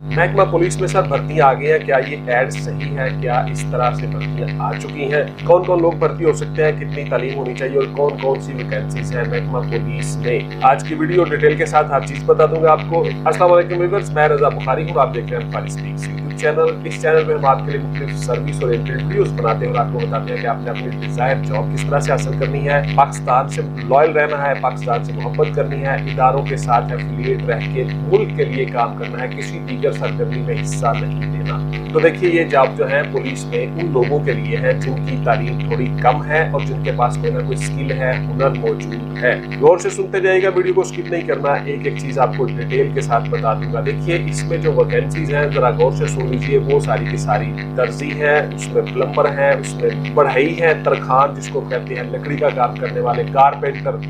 महकमा पुलिस में सर भर्तियां आ गई हैं, क्या ये ऐड सही है? क्या इस तरह से भर्तियां आ चुकी हैं? कौन कौन लोग भर्ती हो सकते हैं? कितनी तालीम होनी चाहिए और कौन कौन सी वैकेंसीज है महकमा पुलिस में? आज की वीडियो डिटेल के साथ हर चीज बता दूंगा आपको। अस्सलाम वालेकुम व्यूअर्स, मैं रजा बुखारी हूँ, आप देख रहे हैं फारिस स्पीक्स यूट्यूब चैनल। इस चैनल में हम आपके लिए मुख्तलिफ सर्विस और वीडियोस बनाते हैं और आपको बताते हैं कि आपने अपनी डिजायर जॉब किस तरह से हासिल करनी है, पाकिस्तान से लॉयल रहना है, पाकिस्तान से मोहब्बत करनी है, इदारों के साथ एफिलिएट रह के मुल्क के लिए काम करना है, किसी दीगर सरगर्मी में हिस्सा नहीं लेना। तो देखिए, ये जॉब जो है पुलिस में उन लोगों के लिए है जिनकी तालीम थोड़ी कम है और जिनके पास कोई ना कोई स्किल है, हुनर मौजूद है। गौर से सुनते जाइएगा, वीडियो को स्किप नहीं करना, एक एक चीज आपको डिटेल के साथ बता दूंगा। देखिए, इसमें जो वैकेंसीज हैं जरा गौर से सुन लीजिए। वो सारी की सारी दर्जी है, उसमें प्लम्बर है, उसमें बढ़ई है, तरखान जिसको कहते हैं लकड़ी का काम करने वाले, कारपेंटर,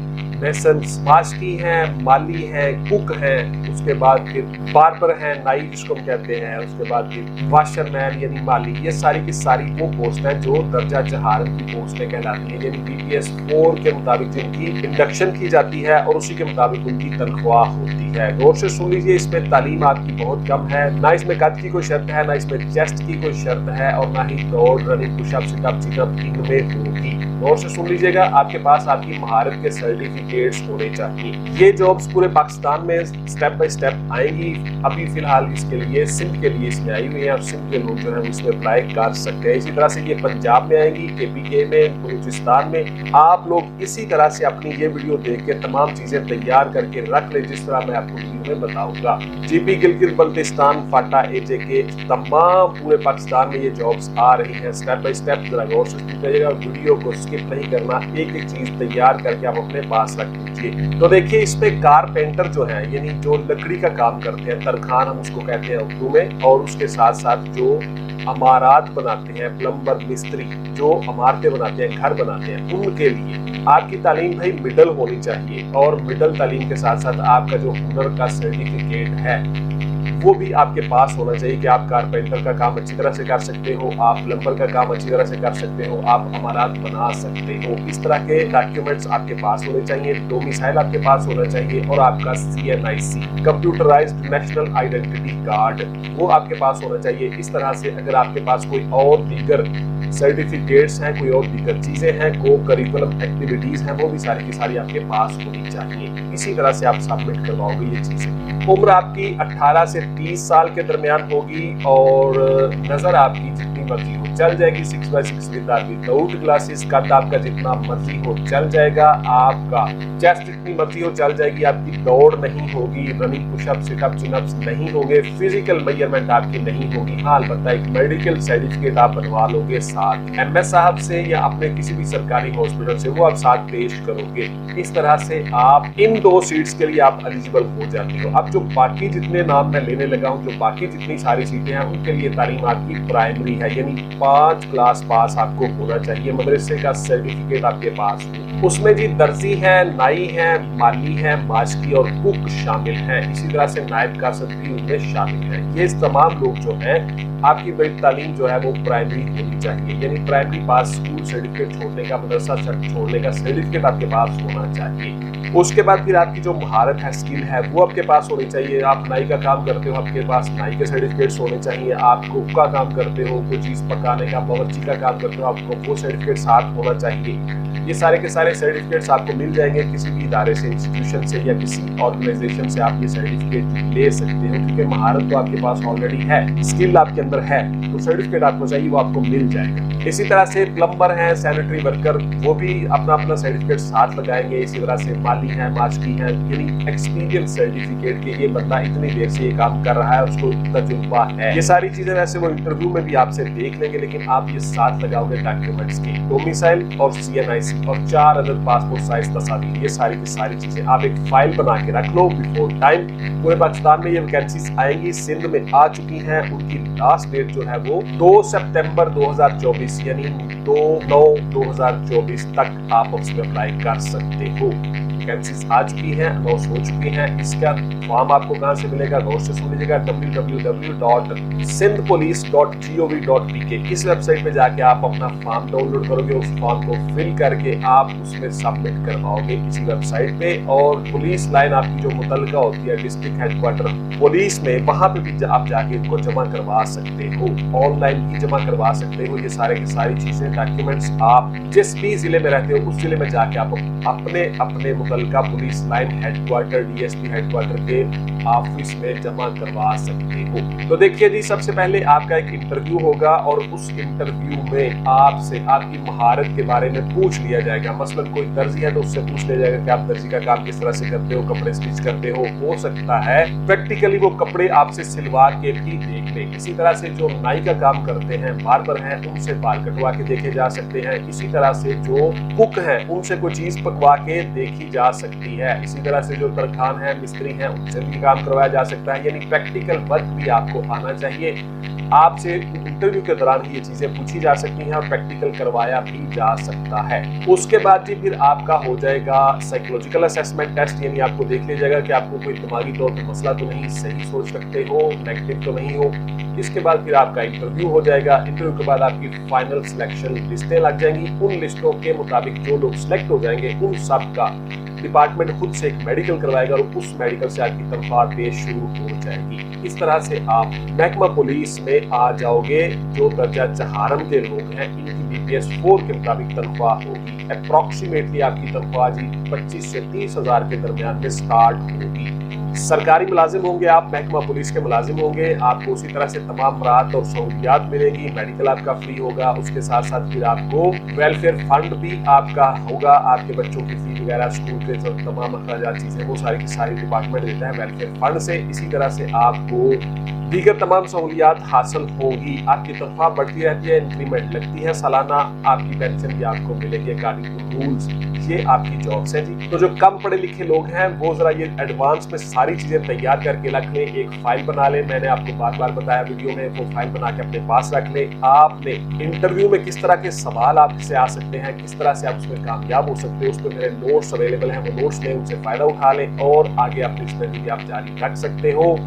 मेसन्स, मास्की हैं, माली है, कुक है, उसके बाद फिर बार्बर है, नाई जिसको हम कहते हैं, उसके बाद फिर वाशरमैन यानी माली। ये सारी की सारी वो पोस्ट है जो दर्जा जहारन की पोस्टें कहलाती हैं, यानी BPS 4 के मुताबिक जिनकी इंडक्शन की जाती है और उसी के मुताबिक उनकी तनख्वाह होती है। गौर से सुन लीजिए, इसमें तालीम आपकी बहुत कम है, ना इसमें कद की कोई शर्त है, ना इसमें चेस्ट की कोई शर्त है और ना ही दौड़, रनिंग, पुशअप, सिटअप, चिटअप इनमें होगी। गौर से सुन लीजिएगा, आपके पास आपकी महारत के सर्टिफिकेट्स होने चाहिए। ये जॉब्स पूरे पाकिस्तान में स्टेप बाय स्टेप आएंगी। अभी फिलहाल इसके लिए सिंध के लिए इसमें आई हुई है और सिंध के लोग जो है इसमें अप्लाई कर सकते हैं। इसी तरह से ये पंजाब में आएंगी, KPK में, बलूचिस्तान में। आप लोग इसी तरह से अपनी ये वीडियो देख के तमाम चीजें तैयार करके रख ले जिस तरह मैं आपको वीडियो में बताऊंगा। GP गिलगित बल्तिस्तान, फाटा, AJK, तमाम पूरे पाकिस्तान में ये जॉब्स आ रही हैं। स्टेप बाय स्टेप जरा गौर से सुनिएगा, वीडियो को स्किप नहीं करना, एक एक चीज तैयार करके आप अपने पास रख लीजिए। तो देखिए, इसमें कारपेंटर जो है यानी जो लकड़ी का काम करते हैं, तरखान हम उसको कहते हैं उर्दू में, और उसके साथ साथ जो अमारात बनाते हैं, प्लम्बर, मिस्त्री जो इमारतें बनाते हैं, घर बनाते हैं, उनके लिए आपकी तालीम भाई मिडल होनी चाहिए। और मिडल तालीम के साथ साथ आपका जो हुनर का सर्टिफिकेट है वो भी आपके पास होना चाहिए कि आप कारपेंटर का काम अच्छी तरह से कर सकते हो, आप प्लम्बर का काम अच्छी तरह से कर सकते हो, आप अमारात बना सकते हो। इस तरह के डॉक्यूमेंट्स आपके पास होने चाहिए, डोमिसाइल आपके पास होना चाहिए और आपका CNIC computerised national identity card वो आपके पास होना चाहिए। इस तरह से अगर आपके पास कोई और दीगर सर्टिफिकेट्स हैं, कोई और दीगर चीजें हैं, को करिकुलम एक्टिविटीज हैं, वो भी सारी की सारी आपके पास होनी चाहिए। इसी तरह से आप सबमिट करवाओगे ये चीजें। उम्र आपकी 18 से 30 साल के दरमियान होगी और नजर आपकी जितनी मर्जी हो चल जाएगी, 6x6 विदाउट ग्लासेस। कद आपका जितना मर्जी हो चल जाएगा, आपका चेस्ट जितनी मर्जी हो चल जाएगी, आपकी दौड़ नहीं होगी, रनिंग, पुशअप, सिटअप, चिनअप्स नहीं होंगे, फिजिकल मेजरमेंट आपकी नहीं होगी। हाँ, अलबत्ता एक मेडिकल सर्टिफिकेट आप बनवा लोगे साथ MS साहब से या अपने किसी भी सरकारी हॉस्पिटल से, वो आप साथ पेश करोगे। इस तरह से आप इन 2 सीट्स के लिए आप एलिजिबल हो जाते हो। अब जो बाकी जितने नाम मैं लेने लगा हूँ, जो बाकी जितनी सारी सीटें हैं, उनके लिए तालीम आपकी प्राइमरी है, यानी 5 क्लास पास आपको होना चाहिए, मदरसे का सर्टिफिकेट आपके पास हो। उसमें जी दर्जी है, नाई है, माली है, मास्की और कुक शामिल है। इसी तरह से नायब कासद भी उनमें शामिल है। ये तमाम लोग जो हैं, आपकी बड़ी तालीम जो है वो प्राइमरी होनी चाहिए, यानी प्राइमरी पास, स्कूल सर्टिफिकेट छोड़ने का, मदरसा छोड़ने का सर्टिफिकेट आपके पास होना चाहिए। उसके बाद फिर आपकी जो महारत है, स्किल है, वो आपके पास होनी चाहिए। आप नाई का काम करते हो, आपके पास नाई के सर्टिफिकेट्स होने चाहिए। आप कुक का काम करते हो, कोई चीज पकाने का, बावर्ची का काम करते हो, आपको वो सर्टिफिकेट साथ होना चाहिए। ये सारे के सारे सर्टिफिकेट्स आपको मिल जाएंगे किसी भी इदारे से, इंस्टीट्यूशन से या किसी ऑर्गेनाइजेशन से आप ये सर्टिफिकेट ले सकते हो, क्योंकि महारत तो आपके पास ऑलरेडी है, स्किल आपके अंदर है, तो सर्टिफिकेट आपको चाहिए, वो आपको मिल जाएगा। इसी तरह से प्लम्बर है, सैनिटरी वर्कर, वो भी अपना अपना सर्टिफिकेट साथ लगाएंगे। इसी तरह से माली है, मास्की है, यानी एक्सपीरियंस सर्टिफिकेट के ये बंदा इतनी देर से ये काम कर रहा है, उसको तजुर्बा है। ये सारी चीजें वैसे वो इंटरव्यू में भी आपसे देख लेंगे, लेकिन आप ये साथ लगाओगे डॉक्यूमेंट्स के, डोमिसाइल और CNIC और 4 अदर पासपोर्ट साइज तस्वीर। ये सारी की सारी चीजें आप एक फाइल बना के रख लो बिफोर टाइम। पूरे पाकिस्तान में ये वैकेंसीज आएंगी, सिंध में आ चुकी हैं। उनकी लास्ट डेट जो है वो 2 सितंबर 2024 यानी 2/9/2024 तक आप उसमें अप्लाई कर सकते हो। वैकेंसीज आ चुकी हैं, अनाउंस हो चुकी हैं। इसका फॉर्म आपको कहाँ से मिलेगा, गौर से सुन लीजिएगा, www.sindhpolice.gov.pk इस वेबसाइट पे जाके आप अपना फॉर्म डाउनलोड करोगे, उस फॉर्म को फिल करके आप उसमें सबमिट करवाओगे इसी वेबसाइट पे। और पुलिस लाइन आपकी जो मुतलका होती है डिस्ट्रिक्ट हेडक्वार्टर पुलिस में, वहां पे भी आप जाके इनको जमा करवा सकते हो, ऑनलाइन ही जमा करवा सकते हो। ये सारे की सारी चीजें, डॉक्यूमेंट्स आप जिस भी जिले में रहते हो उस जिले में जाके आप अपने अपने मुतलका police line headquarter, DSP headquarter के ऑफिस में जमा करवा सकते हो। तो देखिए जी, सबसे पहले आपका एक इंटरव्यू होगा और उस इंटरव्यू में आपसे आपकी महारत के बारे में पूछ लिया जाएगा। मसलन कोई दर्जी है तो उससे पूछ लिया जाएगा कि आप दर्जी का काम किस तरह से करते हो, कपड़े स्टिच करते हो सकता है प्रैक्टिकली वो कपड़े आपसे सिलवा के भी देख ले। इसी तरह से जो नाई का काम करते हैं, बार्बर हैं, उनसे बाल कटवा के देखे जा सकते हैं। इसी तरह से जो कुक हैं उनसे कोई चीज पकवा के देखी जा सकती है। इसी तरह से जो तरखान है, मिस्त्री हैं, उनसे भी काम करवाया जा सकता है। यानी प्रैक्टिकल वर्क भी आपको आना चाहिए। आपसे इंटरव्यू के दौरान ही ये चीजें पूछी जा सकती हैं और प्रैक्टिकल करवाया भी जा सकता है। उसके बाद जी फिर आपका हो जाएगा साइकोलॉजिकल असेसमेंट टेस्ट, यानी आपको देख लिया जाएगा कि आपको कोई दिमागी तौर पर मसला तो नहीं, सही सोच सकते हो, नेगेटिव तो नहीं हो। इसके बाद फिर आपका इंटरव्यू हो जाएगा। इंटरव्यू के बाद आपकी फाइनल सिलेक्शन लिस्टें लग जाएंगी। उन लिस्टों के मुताबिक जो लोग सिलेक्ट हो जाएंगे उन सब का डिपार्टमेंट खुद से एक मेडिकल करवाएगा और उस मेडिकल से आपकी तनख्वाह पे शुरू हो जाएगी। इस तरह से आप महकमा पुलिस में आ जाओगे। जो दर्जा चहारम के लोग हैं इनकी BPS 4 के मुताबिक तनख्वाह होगी। अप्रोक्सीमेटली आपकी तनख्वाह जी 25 से 30 हजार के दरमियान में स्टार्ट होगी। सरकारी मुलाजिम होंगे आप, महकमा पुलिस के मुलाजिम होंगे, आपको उसी तरह से तमाम राहत और सहूलियात मिलेगी। मेडिकल आपका फ्री होगा। उसके साथ साथ फिर आपको वेलफेयर फंड भी आपका होगा। आपके बच्चों की फी वगैरह, स्कूल के जो तमाम अखराजात चीजें, वो सारी की सारी डिपार्टमेंट देता है वेलफेयर फंड से। इसी तरह से आपको दीगर तमाम सहूलियात हासिल होगी। आपकी तनख्वाह बढ़ती रहती है, इंक्रीमेंट लगती है सालाना, आपकी पेंशन भी आपको मिलेगी अकॉर्डिंग टू रूल्स। ये आपकी जॉब्स है जी। तो जो कम पढ़े लिखे लोग हैं वो जरा ये एडवांस में सारी चीजें तैयार करके रख लें, एक फाइल बना लें। मैंने आपको बार बार बताया वीडियो में, वो फाइल बना के अपने पास रख लें। आपने इंटरव्यू में किस तरह के सवाल आपसे आ सकते हैं, किस तरह से आप उसमें कामयाब हो सकते हो, उस पर मेरे नोट्स अवेलेबल हैं, वो नोट्स लें, उनसे फायदा उठा लें और आगे अपनी स्टडी भी आप जारी रख सकते हो।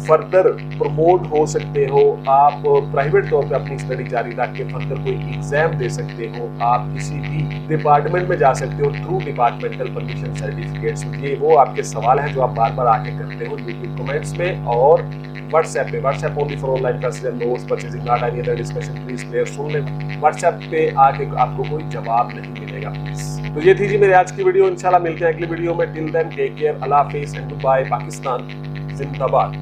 फर्दर प्रमोट हो सकते हो। आप प्राइवेट तौर पे अपनी स्टडी जारी रख के फर्दर कोई एग्जाम दे सकते हो। आप किसी भी डिपार्टमेंट में जा सकते हो थ्रू डिपार्टमेंटल परमिशन सर्टिफिकेट्स। ये वो आपके सवाल हैं जो आप बार बार आके करते हो यूट्यूब कमेंट्स में और व्हाट्सएप पे। WhatsApp only for online classes and notes, purchasing, not any other discussion. Please clear सुन लें, व्हाट्सएप पे आके आपको कोई जवाब नहीं मिलेगा प्लीज। तो ये थी जी मेरी आज की वीडियो। इंशाल्लाह मिलते हैं अगली वीडियो में। टिल देन टेक केयर, अल्लाह हाफिज एंड बाय। पाकिस्तान जिंदाबाद।